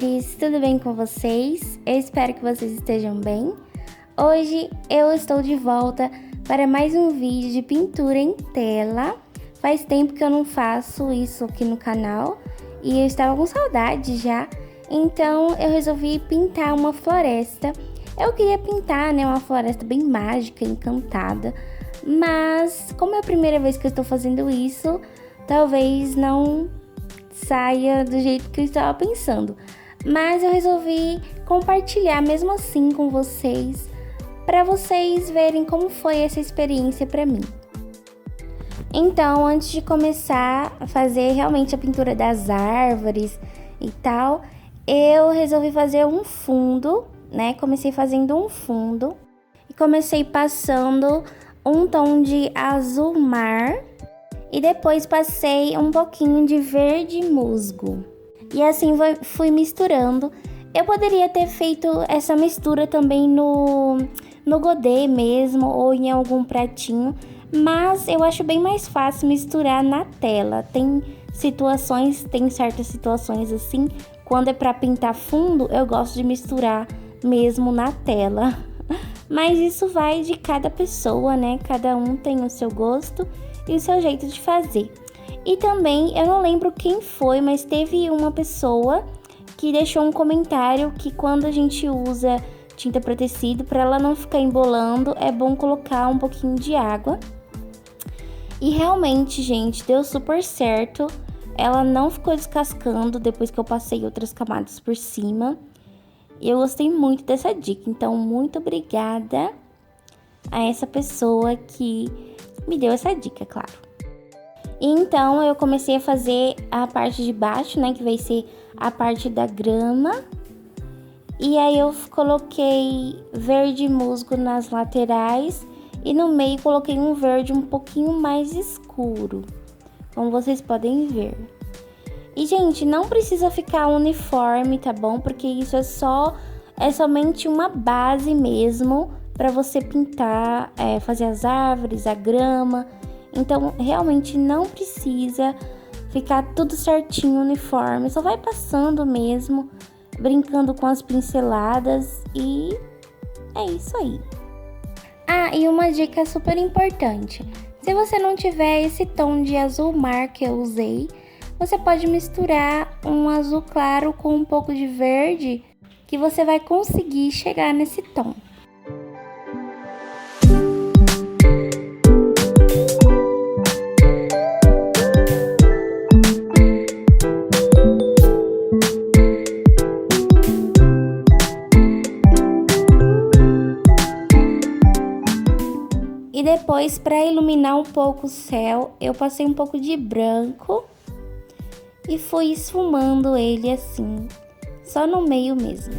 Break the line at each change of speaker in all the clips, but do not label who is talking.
gente, tudo bem com vocês? Eu espero que vocês estejam bem. Hoje eu estou de volta para mais um vídeo de pintura em tela. Faz tempo que eu não faço isso aqui no canal e eu estava com saudade já. Então eu resolvi pintar uma floresta. Eu queria pintar, uma floresta bem mágica, encantada. Mas como é a primeira vez que eu estou fazendo isso, talvez não saia do jeito que eu estava pensando. Mas eu resolvi compartilhar mesmo assim com vocês, para vocês verem como foi essa experiência para mim. Então, antes de começar a fazer realmente a pintura das árvores e tal, eu resolvi fazer um fundo, Comecei fazendo um fundo e comecei passando um tom de azul mar e depois passei um pouquinho de verde musgo. E assim fui misturando. Eu poderia ter feito essa mistura também no godê mesmo ou em algum pratinho, mas eu acho bem mais fácil misturar na tela. Tem certas situações assim, quando é para pintar fundo, eu gosto de misturar mesmo na tela. Mas isso vai de cada pessoa, Cada um tem o seu gosto e o seu jeito de fazer. E também, eu não lembro quem foi, mas teve uma pessoa que deixou um comentário que quando a gente usa tinta para tecido, para ela não ficar embolando, é bom colocar um pouquinho de água. E realmente, gente, deu super certo. Ela não ficou descascando depois que eu passei outras camadas por cima. E eu gostei muito dessa dica, então muito obrigada a essa pessoa que me deu essa dica, claro. E então eu comecei a fazer a parte de baixo, que vai ser a parte da grama. E aí eu coloquei verde musgo nas laterais e no meio coloquei um verde um pouquinho mais escuro, como vocês podem ver. E, gente, não precisa ficar uniforme, tá bom? Porque isso é somente uma base mesmo para você pintar, fazer as árvores, a grama. Então, realmente não precisa ficar tudo certinho, uniforme. Só vai passando mesmo, brincando com as pinceladas e é isso aí. Ah, e uma dica super importante. Se você não tiver esse tom de azul mar que eu usei, você pode misturar um azul claro com um pouco de verde, que você vai conseguir chegar nesse tom. E depois, para iluminar um pouco o céu, eu passei um pouco de branco e fui esfumando ele assim, só no meio mesmo.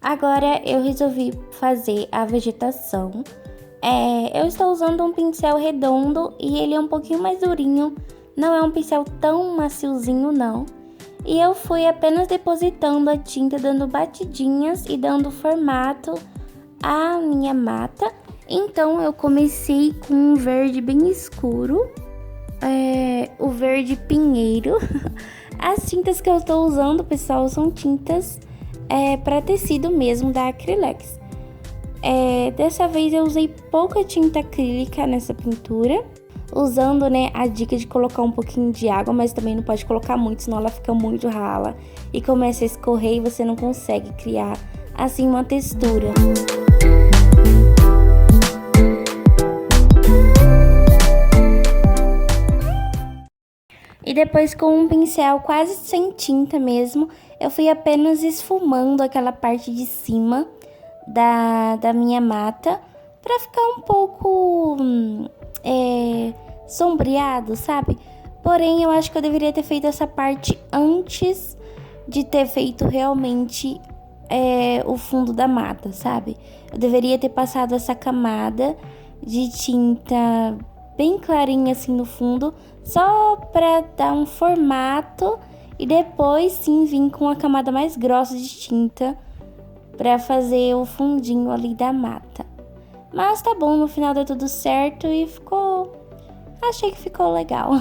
Agora eu resolvi fazer a vegetação. Eu estou usando um pincel redondo e ele é um pouquinho mais durinho. Não é um pincel tão maciozinho, não. E eu fui apenas depositando a tinta, dando batidinhas e dando formato à minha mata. Então eu comecei com um verde bem escuro, o verde pinheiro. As tintas que eu estou usando, pessoal, são tintas para tecido mesmo da Acrylex. Dessa vez eu usei pouca tinta acrílica nessa pintura, usando a dica de colocar um pouquinho de água, mas também não pode colocar muito, senão ela fica muito rala e começa a escorrer e você não consegue criar assim uma textura. E depois, com um pincel quase sem tinta mesmo, eu fui apenas esfumando aquela parte de cima da minha mata para ficar um pouco sombreado, sabe? Porém, eu acho que eu deveria ter feito essa parte antes de ter feito realmente o fundo da mata, sabe? Eu deveria ter passado essa camada de tinta bem clarinha assim no fundo, só pra dar um formato e depois sim vir com a camada mais grossa de tinta pra fazer o fundinho ali da mata. Mas tá bom, no final deu tudo certo e achei que ficou legal.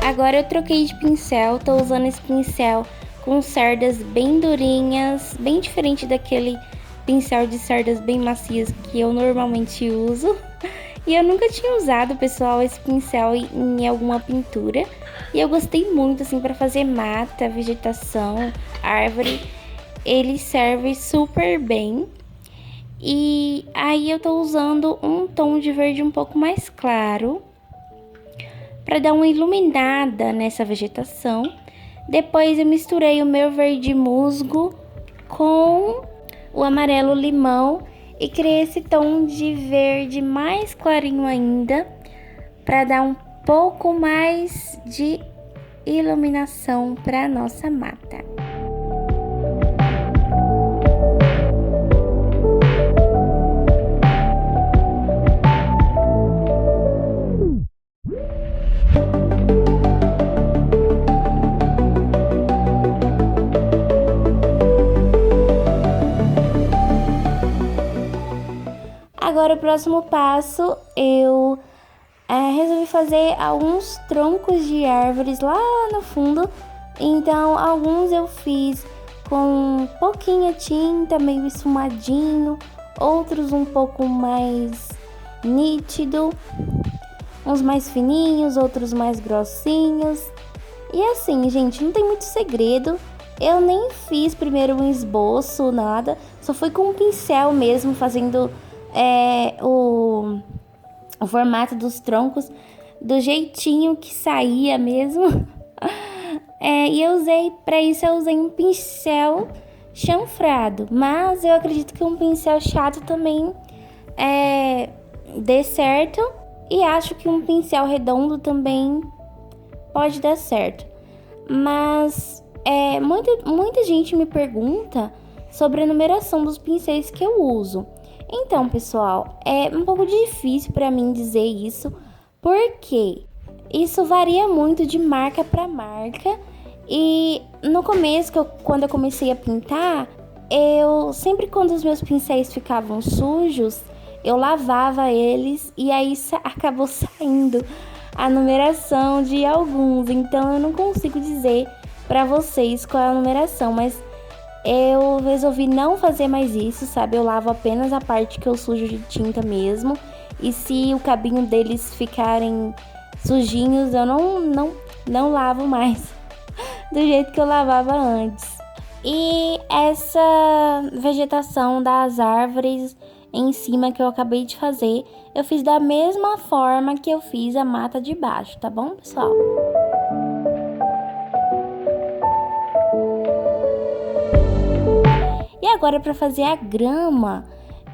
Agora eu troquei de pincel, tô usando esse pincel com cerdas bem durinhas, bem diferente daquele pincel de cerdas bem macias que eu normalmente uso. E eu nunca tinha usado, pessoal, esse pincel em alguma pintura. E eu gostei muito, assim, para fazer mata, vegetação, árvore. Ele serve super bem. E aí eu tô usando um tom de verde um pouco mais claro para dar uma iluminada nessa vegetação. Depois eu misturei o meu verde musgo com o amarelo limão e criei esse tom de verde mais clarinho ainda para dar um pouco mais de iluminação para nossa mata. Agora, o próximo passo, eu resolvi fazer alguns troncos de árvores lá no fundo. Então, alguns eu fiz com pouquinha tinta, meio esfumadinho, outros um pouco mais nítido, uns mais fininhos, outros mais grossinhos. E assim, gente, não tem muito segredo. Eu nem fiz primeiro um esboço, nada. Só fui com um pincel mesmo, fazendo o formato dos troncos do jeitinho que saía mesmo. E para isso eu usei um pincel chanfrado. Mas eu acredito que um pincel chato também dê certo. E acho que um pincel redondo também pode dar certo. Mas muita gente me pergunta sobre a numeração dos pincéis que eu uso. Então, pessoal, é um pouco difícil para mim dizer isso, porque isso varia muito de marca para marca. E no começo, quando eu comecei a pintar, quando os meus pincéis ficavam sujos, eu lavava eles e aí acabou saindo a numeração de alguns. Então, eu não consigo dizer para vocês qual é a numeração, mas eu resolvi não fazer mais isso, sabe? Eu lavo apenas a parte que eu sujo de tinta mesmo. E se o cabinho deles ficarem sujinhos, eu não lavo mais do jeito que eu lavava antes. E essa vegetação das árvores em cima que eu acabei de fazer, eu fiz da mesma forma que eu fiz a mata de baixo, tá bom, pessoal? E agora, para fazer a grama,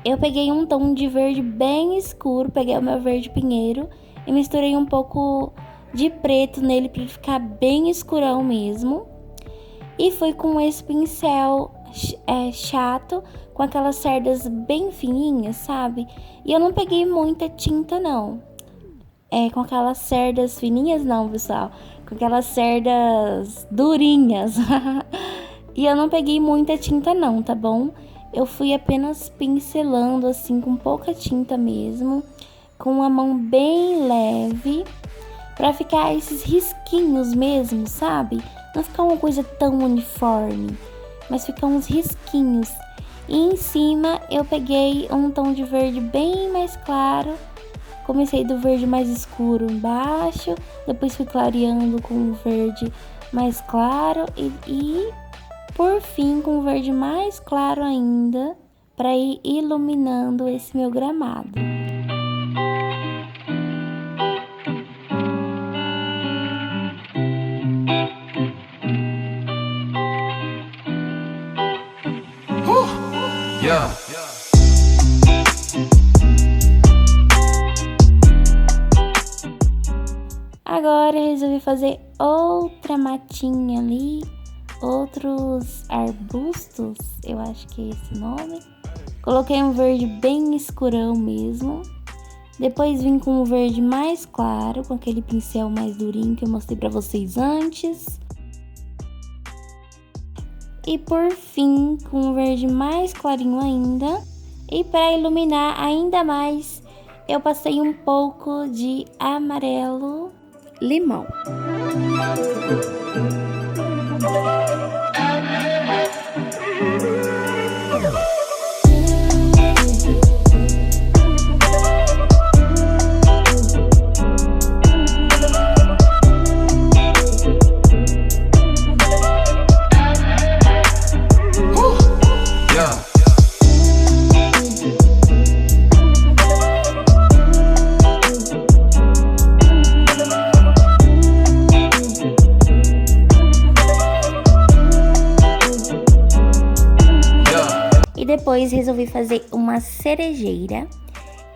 eu peguei um tom de verde bem escuro, peguei o meu verde pinheiro e misturei um pouco de preto nele para ele ficar bem escurão mesmo. E fui com esse pincel chato, com aquelas cerdas bem fininhas, sabe? E eu não peguei muita tinta, não. Com aquelas cerdas fininhas, não, pessoal. Com aquelas cerdas durinhas. E eu não peguei muita tinta não, tá bom? Eu fui apenas pincelando assim com pouca tinta mesmo, com a mão bem leve, pra ficar esses risquinhos mesmo, sabe? Não ficar uma coisa tão uniforme, mas ficar uns risquinhos. E em cima eu peguei um tom de verde bem mais claro. Comecei do verde mais escuro embaixo, depois fui clareando com o verde mais claro e por fim, com o verde mais claro ainda, para ir iluminando esse meu gramado.
Yeah.
agora eu resolvi fazer outra matinha ali, outros arbustos, eu acho que é esse nome. Coloquei um verde bem escurão mesmo. Depois vim com um verde mais claro, com aquele pincel mais durinho que eu mostrei pra vocês antes. E por fim, com um verde mais clarinho ainda. E para iluminar ainda mais, eu passei um pouco de amarelo limão. Depois resolvi fazer uma cerejeira.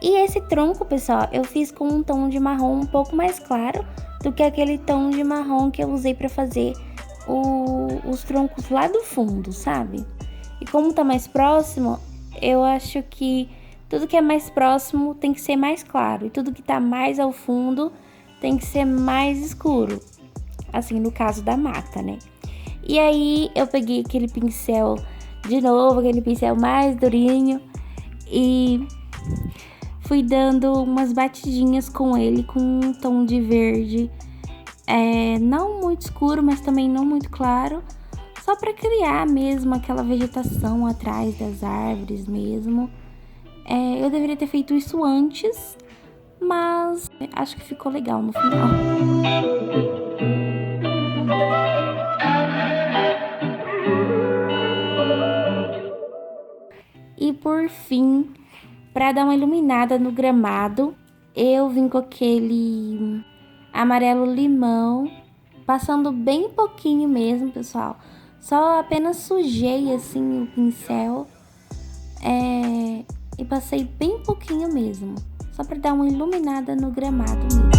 E esse tronco, pessoal, eu fiz com um tom de marrom um pouco mais claro do que aquele tom de marrom que eu usei pra fazer os troncos lá do fundo, sabe? E como tá mais próximo, eu acho que tudo que é mais próximo tem que ser mais claro. E tudo que tá mais ao fundo tem que ser mais escuro. Assim, no caso da mata, né? E aí, eu peguei aquele pincel... De novo, aquele pincel mais durinho e fui dando umas batidinhas com ele com um tom de verde, não muito escuro, mas também não muito claro, só para criar mesmo aquela vegetação atrás das árvores mesmo. Eu deveria ter feito isso antes, mas acho que ficou legal no final. E por fim, para dar uma iluminada no gramado, eu vim com aquele amarelo limão, passando bem pouquinho mesmo, pessoal. Só apenas sujei assim o pincel e passei bem pouquinho mesmo, só para dar uma iluminada no gramado mesmo.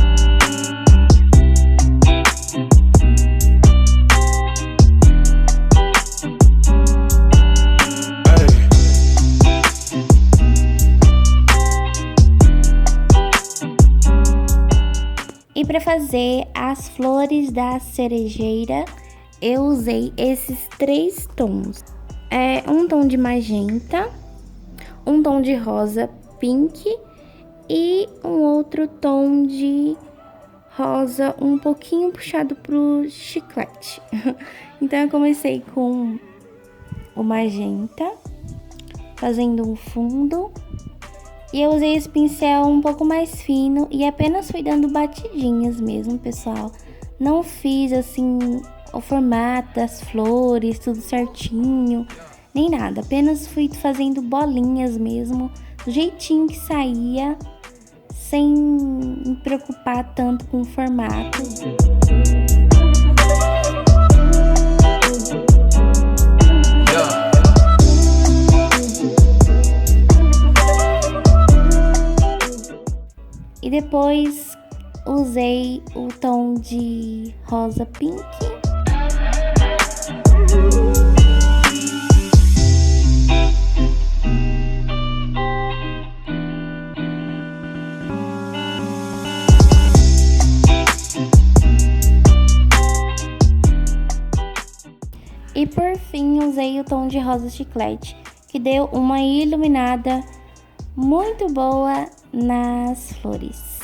E para fazer as flores da cerejeira, eu usei esses 3 tons. Um tom de magenta, um tom de rosa pink e um outro tom de rosa um pouquinho puxado pro chiclete. Então eu comecei com o magenta, fazendo um fundo. E eu usei esse pincel um pouco mais fino e apenas fui dando batidinhas mesmo, pessoal. Não fiz assim o formato das flores, tudo certinho, nem nada. Apenas fui fazendo bolinhas mesmo, do jeitinho que saía, sem me preocupar tanto com o formato. E depois usei o tom de rosa pink. E por fim usei o tom de rosa chiclete, que deu uma iluminada muito boa nas flores.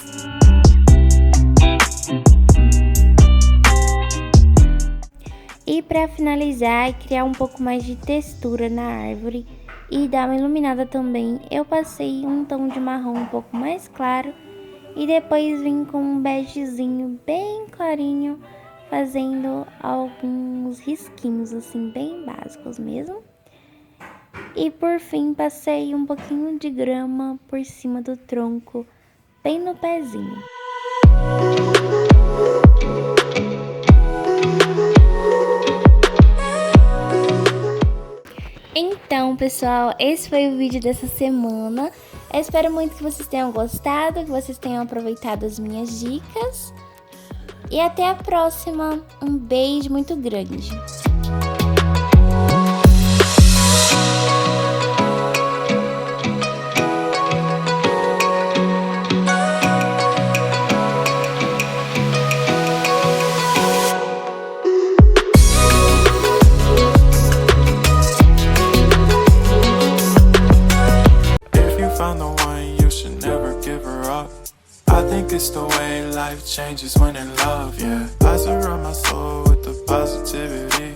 E para finalizar e criar um pouco mais de textura na árvore e dar uma iluminada também, eu passei um tom de marrom um pouco mais claro e depois vim com um begezinho bem clarinho, fazendo alguns risquinhos assim bem básicos mesmo. E por fim passei um pouquinho de grama por cima do tronco, bem no pezinho. Então, pessoal, esse foi o vídeo dessa semana. Eu espero muito que vocês tenham gostado, que vocês tenham aproveitado as minhas dicas. e até a próxima. Um beijo muito grande.
I think it's the way life changes when in love, yeah. I surround my soul with the positivity.